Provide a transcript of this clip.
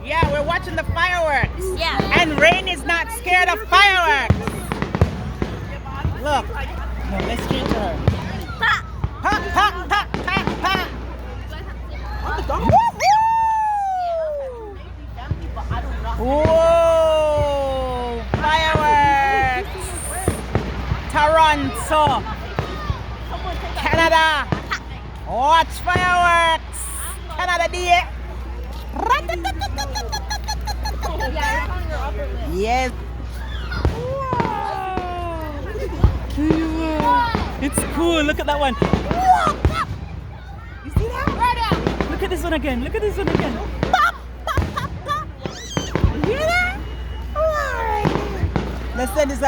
Yeah, we're watching the fireworks. Yeah. And Rain is not scared of fireworks. Look. No, let's treat her. Pa. Pa, pa, pa, pa, pa. Whoa! Fireworks! Toronto, Canada. Watch fireworks. Canada Day. Yes. It's cool. Look at that one. You see that? Look at this one again. Look at this one again. You hear that? Let's send this.